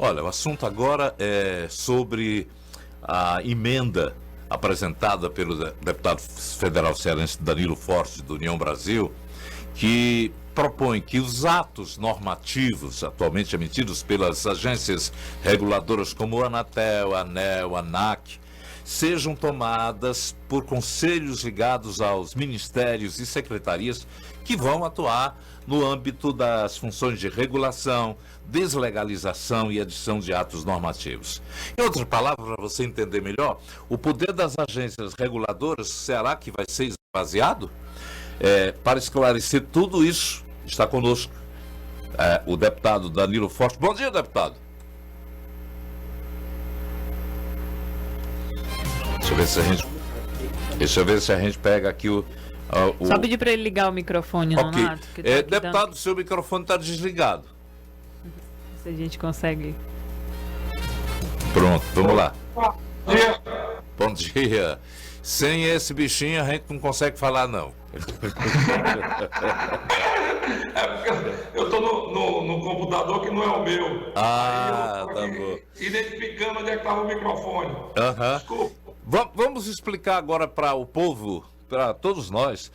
Olha, o assunto agora é sobre a emenda apresentada pelo deputado federal cearense Danilo Forte, do União Brasil, que propõe que os atos normativos atualmente emitidos pelas agências reguladoras como a Anatel, a ANEEL, a ANAC, sejam tomadas por conselhos ligados aos ministérios e secretarias que vão atuar no âmbito das funções de regulação, deslegalização e edição de atos normativos. Em outras palavras, para você entender melhor, o poder das agências reguladoras, será que vai ser esvaziado? Para esclarecer tudo isso, está conosco o deputado Danilo Forte. Bom dia, deputado. Deixa eu ver se a gente pega aqui o... Só pedir para ele ligar o microfone, okay. Nonato. Deputado, seu microfone está desligado. Se a gente consegue... Pronto, vamos lá. Bom dia. Bom dia. Sem esse bichinho a gente não consegue falar, não. É porque eu estou no computador que não é o meu. Tá bom. Identificando onde é que estava o microfone. Desculpa. Vamos explicar agora para o povo, para todos nós,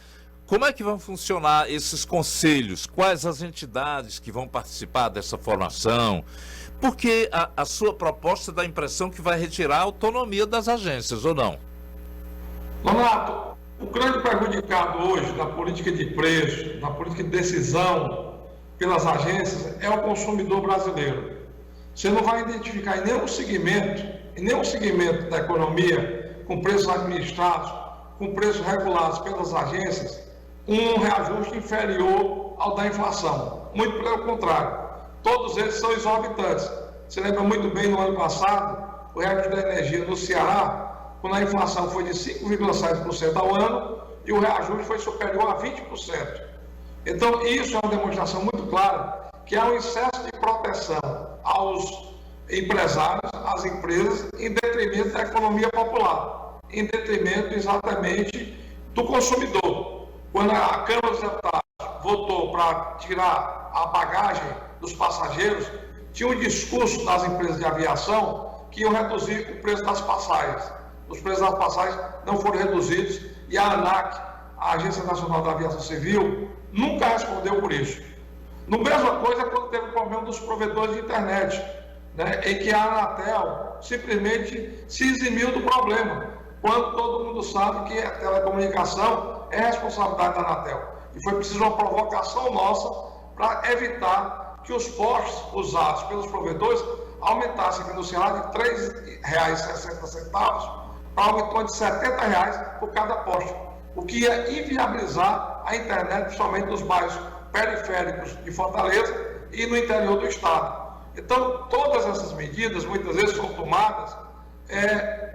como é que vão funcionar esses conselhos, quais as entidades que vão participar dessa formação, porque a sua proposta dá a impressão que vai retirar a autonomia das agências, ou não? Nonato, o grande prejudicado hoje na política de preço, na política de decisão pelas agências é o consumidor brasileiro. Você não vai identificar em nenhum segmento da economia com preços administrados, com preços regulados pelas agências, um reajuste inferior ao da inflação. Muito pelo contrário, todos eles são exorbitantes. Você lembra muito bem, no ano passado, o reajuste da energia no Ceará, quando a inflação foi de 5,7% ao ano e o reajuste foi superior a 20%. Então, isso é uma demonstração muito clara que há um excesso de proteção aos empresários, às empresas, em detrimento da economia popular, em detrimento exatamente do consumidor. Quando a Câmara dos Deputados votou para tirar a bagagem dos passageiros, tinha um discurso das empresas de aviação que iam reduzir o preço das passagens. Os preços das passagens não foram reduzidos e a ANAC, a Agência Nacional da Aviação Civil, nunca respondeu por isso. No mesma coisa quando teve o problema dos provedores de internet, né, em que a Anatel simplesmente se eximiu do problema, quando todo mundo sabe que a telecomunicação é responsabilidade da Anatel. E foi preciso uma provocação nossa para evitar que os postos usados pelos provedores aumentassem aqui no Ceará de R$ 3,60 para algo em torno de R$ 70 por cada poste, o que ia inviabilizar a internet, principalmente nos bairros periféricos de Fortaleza e no interior do estado. Então, todas essas medidas, muitas vezes, são tomadas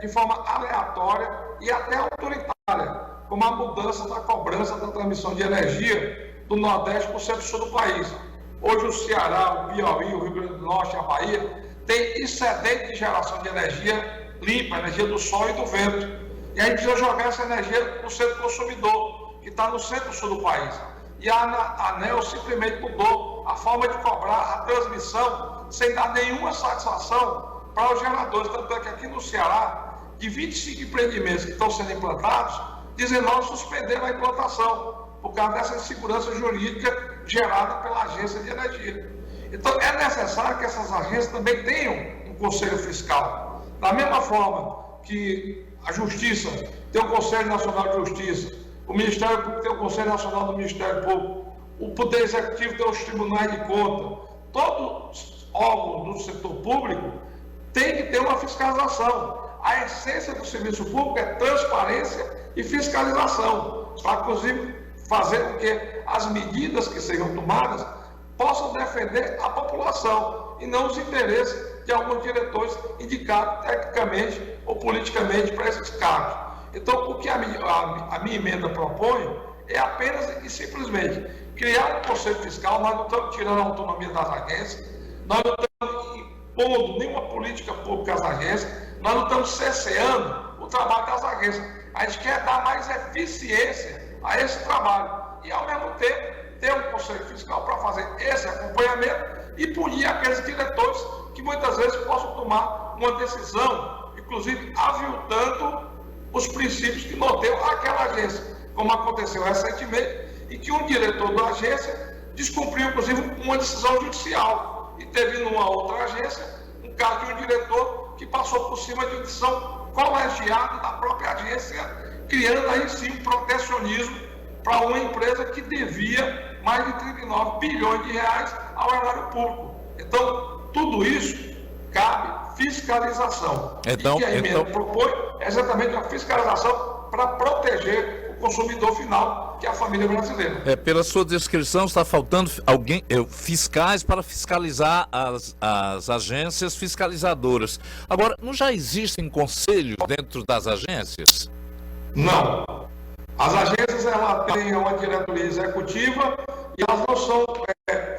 de forma aleatória e até autoritária, como a mudança da cobrança da transmissão de energia do Nordeste para o centro-sul do país. Hoje o Ceará, o Piauí, o Rio Grande do Norte, a Bahia, tem excedente de geração de energia limpa, energia do sol e do vento. E a gente precisa jogar essa energia no centro consumidor, que está no centro-sul do país. E a ANEEL simplesmente mudou a forma de cobrar a transmissão sem dar nenhuma satisfação para os geradores. Tanto é que aqui no Ceará, de 25 empreendimentos que estão sendo implantados, 19 suspenderam a implantação por causa dessa insegurança jurídica gerada pela agência de energia. Então, é necessário que essas agências também tenham um conselho fiscal. Da mesma forma que a Justiça tem o Conselho Nacional de Justiça, o Ministério Público tem o Conselho Nacional do Ministério Público, o Poder Executivo tem os Tribunais de Contas, todos os órgãos do setor público têm que ter uma fiscalização. A essência do serviço público é transparência e fiscalização, para, inclusive, fazer com que as medidas que sejam tomadas possam defender a população e não os interesses de alguns diretores indicados tecnicamente ou politicamente para esses cargos. Então, o que a minha emenda propõe é apenas e simplesmente criar um conselho fiscal. Nós não estamos tirando a autonomia das agências, nós não estamos impondo nenhuma política pública às agências, nós não estamos cerceando o trabalho das agências. A gente quer dar mais eficiência a esse trabalho e, ao mesmo tempo, ter um conselho fiscal para fazer esse acompanhamento e punir aqueles diretores que muitas vezes possam tomar uma decisão, inclusive aviltando os princípios que norteiam aquela agência, como aconteceu recentemente, e que um diretor da agência descumpriu, inclusive, uma decisão judicial. E teve numa outra agência um caso de um diretor que passou por cima de uma decisão colegiada da própria agência, criando aí sim um protecionismo para uma empresa que devia mais de 39 bilhões de reais ao erário público. Então, tudo isso cabe fiscalização. Então, e que a emenda propõe é exatamente a fiscalização para proteger o consumidor final, que é a família brasileira. Pela sua descrição, está faltando fiscais para fiscalizar as agências fiscalizadoras. Agora, não já existem conselhos dentro das agências? Não. As agências elas têm uma diretoria executiva e elas não são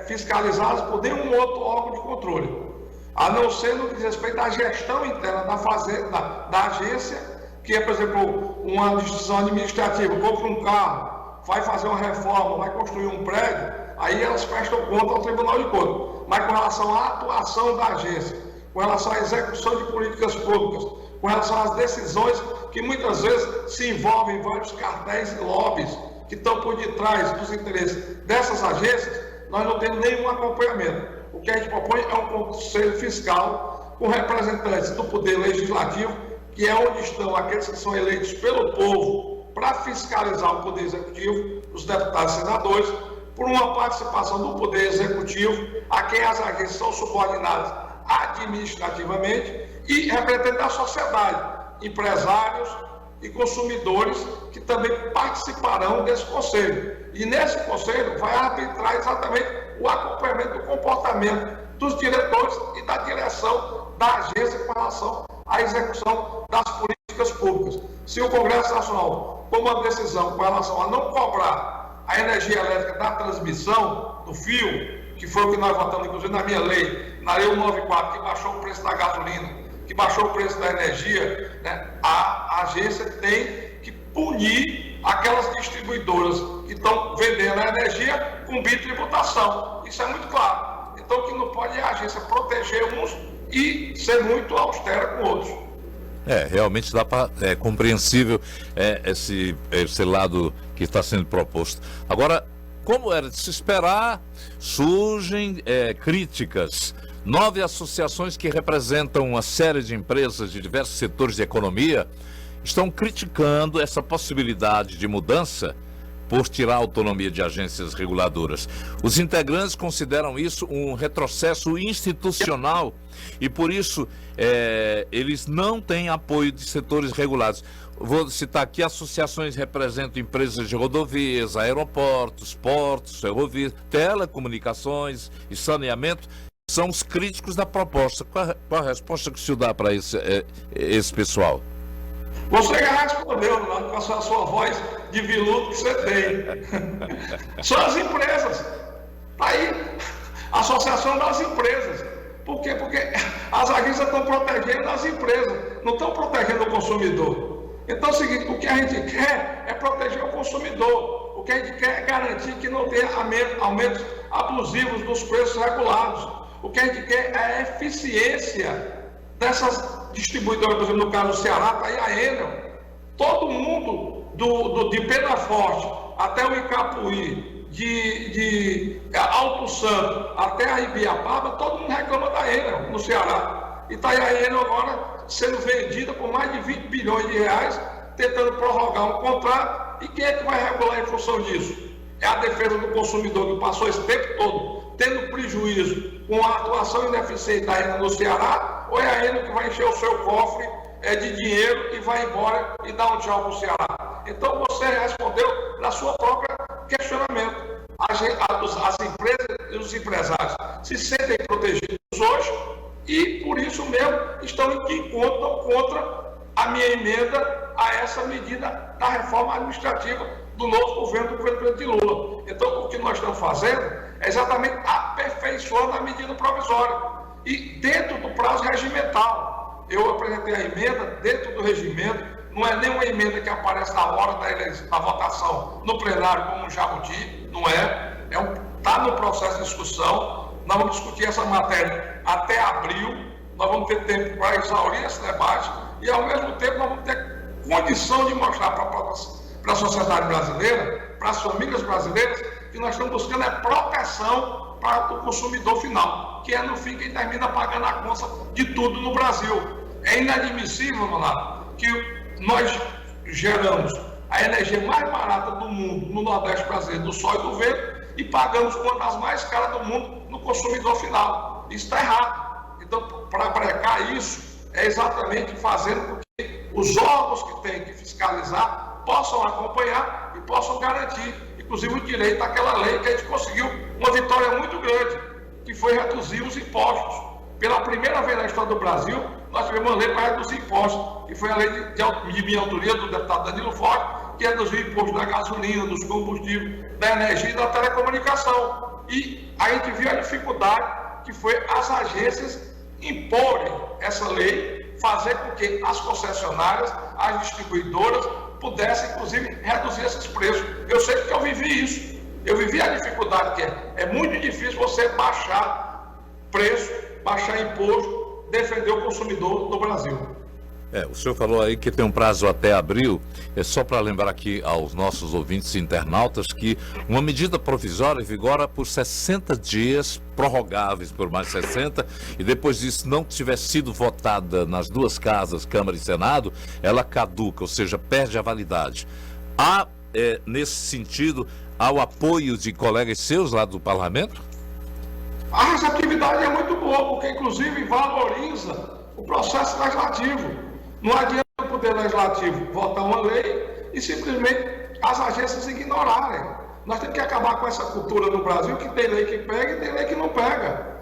fiscalizadas por nenhum outro órgão de controle, a não ser no que diz respeito à gestão interna da agência, que é, por exemplo, uma decisão administrativa, compra um carro, vai fazer uma reforma, vai construir um prédio, aí elas prestam conta ao Tribunal de Contas. Mas com relação à atuação da agência, com relação à execução de políticas públicas, com relação às decisões que muitas vezes se envolvem em vários cartéis e lobbies que estão por detrás dos interesses dessas agências, nós não temos nenhum acompanhamento. O que a gente propõe é um conselho fiscal com representantes do Poder Legislativo, que é onde estão aqueles que são eleitos pelo povo para fiscalizar o Poder Executivo, os deputados e senadores, por uma participação do Poder Executivo, a quem as agências são subordinadas administrativamente, e representantes da sociedade, empresários e consumidores, que também participarão desse conselho. E nesse conselho vai arbitrar exatamente o acompanhamento do comportamento dos diretores e da direção da agência com relação à execução das políticas públicas. Se o Congresso Nacional toma uma decisão com relação a não cobrar a energia elétrica da transmissão do fio, que foi o que nós votamos, inclusive na minha lei, na Lei 194, que baixou o preço da gasolina, que baixou o preço da energia, né, a agência tem que punir aquelas distribuidoras que estão vendendo a energia com bitributação. Isso é muito claro. Então, o que não pode é a agência proteger uns e ser muito austera com outros. Realmente é compreensível esse lado que está sendo proposto. Agora, como era de se esperar, surgem críticas. 9 associações que representam uma série de empresas de diversos setores de economia estão criticando essa possibilidade de mudança por tirar a autonomia de agências reguladoras. Os integrantes consideram isso um retrocesso institucional e, por isso, eles não têm apoio de setores regulados. Vou citar aqui: associações representam empresas de rodovias, aeroportos, portos, ferrovias, telecomunicações e saneamento. São os críticos da proposta. Qual a resposta que o senhor dá para esse pessoal? Você já respondeu, com a sua voz de viludo que você tem. São as empresas. Está aí, a Associação das Empresas. Por quê? Porque as agências estão protegendo as empresas, não estão protegendo o consumidor. Então é o seguinte: o que a gente quer é proteger o consumidor. O que a gente quer é garantir que não tenha aumentos abusivos dos preços regulados. O que a gente quer é a eficiência dessas distribuidoras, por exemplo, no caso do Ceará, está aí a Enel. Todo mundo, de Penaforte até o Icapuí, de Alto Santo até a Ibiapaba, todo mundo reclama da Enel no Ceará. E está aí a Enel agora sendo vendida por mais de 20 bilhões de reais, tentando prorrogar um contrato. E quem é que vai regular em função disso? É a defesa do consumidor, que passou esse tempo todo tendo prejuízo com a atuação ineficiente da Enel no Ceará, ou é a Enel que vai encher o seu cofre de dinheiro e vai embora e dar um tchau para o Ceará? Então você respondeu na sua própria questionamento. As empresas e os empresários se sentem protegidos hoje e por isso mesmo estão contra a minha emenda a essa medida da reforma administrativa do novo governo, do governo de Lula. Então, o que nós estamos fazendo é exatamente aperfeiçoando a medida provisória e dentro do prazo regimental. Eu apresentei a emenda dentro do regimento, não é nenhuma emenda que aparece na hora da votação no plenário como um jabuti, não é, está no processo de discussão. nós vamos discutir essa matéria até abril, nós vamos ter tempo para exaurir esse debate e, ao mesmo tempo, nós vamos ter condição de mostrar para a sociedade brasileira, para as famílias brasileiras, que nós estamos buscando proteção para o consumidor final, que é, no fim, quem termina pagando a conta de tudo no Brasil. É inadmissível, Nonato, que nós geramos a energia mais barata do mundo no Nordeste brasileiro, do sol e do vento, e pagamos uma das mais caras do mundo no consumidor final. Isso está errado. Então, para brecar isso, é exatamente fazendo com que os órgãos que têm que fiscalizar possam acompanhar e possam garantir, inclusive, o direito àquela lei que a gente conseguiu uma vitória muito grande, que foi reduzir os impostos. Pela primeira vez na história do Brasil, nós tivemos uma lei para reduzir impostos, que foi a lei de minha autoria, do deputado Danilo Forte, que reduziu o imposto da gasolina, dos combustíveis, da energia e da telecomunicação. E a gente viu a dificuldade que foi as agências imporem essa lei, fazer com que as concessionárias, as distribuidoras, pudessem, inclusive, reduzir esses preços. Eu sei que eu vivi isso. Eu vivi a dificuldade que é muito difícil você baixar preço, baixar imposto, defender o consumidor do Brasil. O senhor falou aí que tem um prazo até abril. É só para lembrar aqui aos nossos ouvintes internautas que uma medida provisória vigora por 60 dias, prorrogáveis por mais 60, e depois disso não tiver sido votada nas duas casas, Câmara e Senado, ela caduca, ou seja, perde a validade. Há, nesse sentido, há o apoio de colegas seus lá do Parlamento? A receptividade é muito boa, porque inclusive valoriza o processo legislativo. Não adianta o Poder Legislativo votar uma lei e simplesmente as agências ignorarem. Nós temos que acabar com essa cultura no Brasil que tem lei que pega e tem lei que não pega.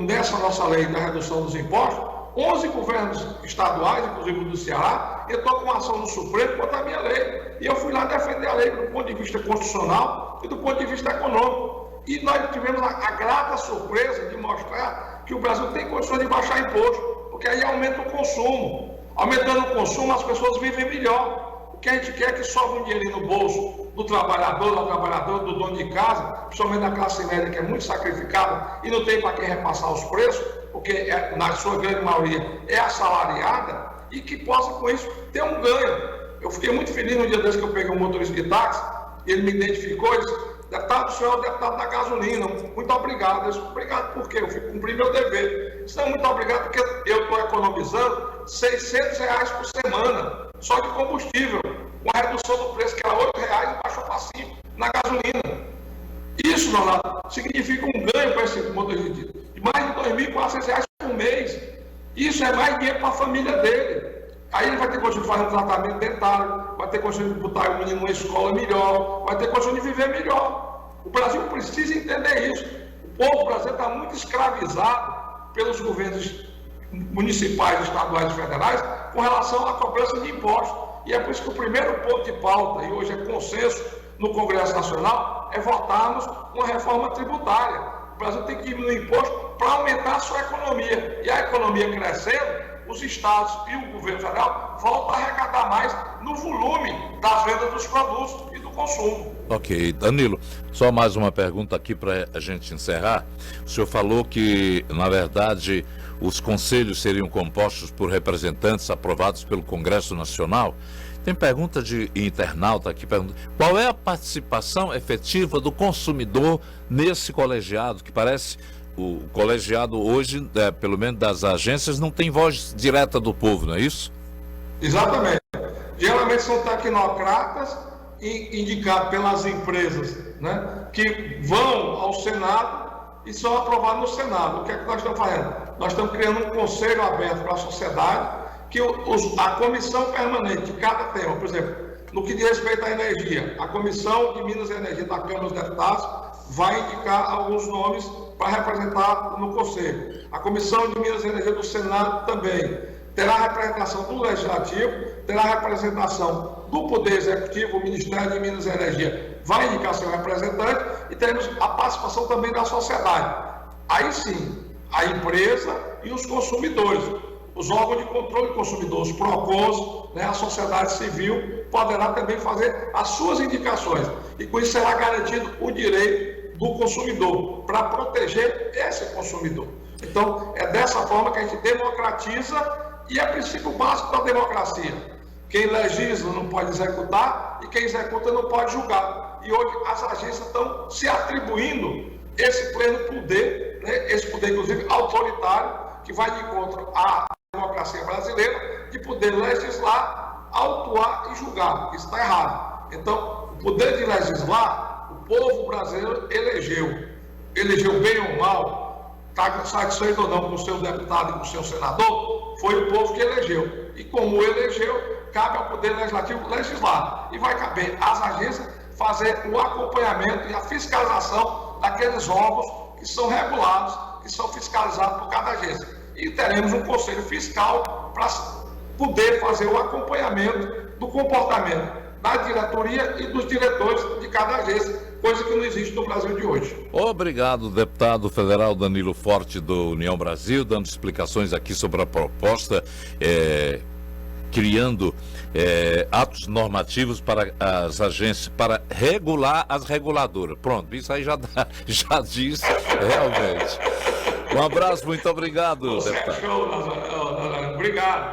Nessa nossa lei da redução dos impostos, 11 governos estaduais, inclusive o do Ceará, eu estou com uma ação no Supremo contra a minha lei. E eu fui lá defender a lei do ponto de vista constitucional e do ponto de vista econômico. E nós tivemos a grata surpresa de mostrar que o Brasil tem condições de baixar imposto, porque aí aumenta o consumo. Aumentando o consumo, as pessoas vivem melhor. O que a gente quer é que sobe um dinheirinho no bolso do trabalhador, do dono de casa, principalmente da classe média, que é muito sacrificada e não tem para quem repassar os preços, porque na sua grande maioria é assalariada, e que possa, com isso, ter um ganho. Eu fiquei muito feliz no dia desse que eu peguei um motorista de táxi, ele me identificou e disse: deputado, o senhor é o deputado da gasolina, muito obrigado. Eu disse: obrigado por quê? Eu fui cumprir meu dever. Eu disse: não, muito obrigado, porque eu estou economizando R$600 por semana, só de combustível, com a redução do preço, que era R$8 e baixou para 5 na gasolina. Isso, Nonato, significa um ganho para esse motorista de mais de R$2.400 por mês. Isso é mais dinheiro para a família dele. Aí ele vai ter condição de fazer um tratamento dentário, vai ter condição de botar o menino numa escola melhor, vai ter condição de viver melhor. O Brasil precisa entender isso. O povo brasileiro está muito escravizado pelos governos municipais, estaduais e federais com relação à cobrança de impostos. E é por isso que o primeiro ponto de pauta, e hoje é consenso no Congresso Nacional, é votarmos uma reforma tributária. O Brasil tem que diminuir o imposto para aumentar a sua economia. E a economia crescendo, os estados e o governo federal voltam a arrecadar mais no volume das vendas dos produtos e do consumo. Ok. Danilo, só mais uma pergunta aqui para a gente encerrar. O senhor falou que, na verdade, os conselhos seriam compostos por representantes aprovados pelo Congresso Nacional. Tem pergunta de internauta aqui, qual é a participação efetiva do consumidor nesse colegiado, que parece... O colegiado hoje, pelo menos das agências, não tem voz direta do povo, não é isso? Exatamente. Geralmente são tecnocratas indicados pelas empresas, né, que vão ao Senado e são aprovados no Senado. O que é que nós estamos fazendo? Nós estamos criando um conselho aberto para a sociedade, que a comissão permanente de cada tema, por exemplo, no que diz respeito à energia, a Comissão de Minas e Energia da Câmara dos Deputados vai indicar alguns nomes para representar no Conselho. A Comissão de Minas e Energia do Senado também terá representação do Legislativo, terá representação do Poder Executivo, o Ministério de Minas e Energia vai indicar seu representante e teremos a participação também da sociedade. Aí sim, a empresa e os consumidores, os órgãos de controle do consumidor, os PROCONs, a sociedade civil poderá também fazer as suas indicações e com isso será garantido o direito do consumidor, para proteger esse consumidor. Então, é dessa forma que a gente democratiza e é princípio básico da democracia. Quem legisla não pode executar e quem executa não pode julgar. E hoje as agências estão se atribuindo esse pleno poder, né, esse poder inclusive autoritário, que vai de encontro à democracia brasileira, de poder legislar, autuar e julgar. Isso está errado. Então, o poder de legislar, o povo brasileiro elegeu bem ou mal, está satisfeito ou não com o seu deputado e com o seu senador, foi o povo que elegeu. E como elegeu, cabe ao Poder Legislativo legislar. E vai caber às agências fazer o acompanhamento e a fiscalização daqueles órgãos que são regulados, que são fiscalizados por cada agência. E teremos um conselho fiscal para poder fazer o acompanhamento do comportamento da diretoria e dos diretores de cada agência, coisa que não existe no Brasil de hoje. Obrigado, deputado federal Danilo Forte, do União Brasil, dando explicações aqui sobre a proposta, criando atos normativos para as agências, para regular as reguladoras. Pronto, isso aí já diz realmente. Um abraço, muito obrigado, deputado. Obrigado.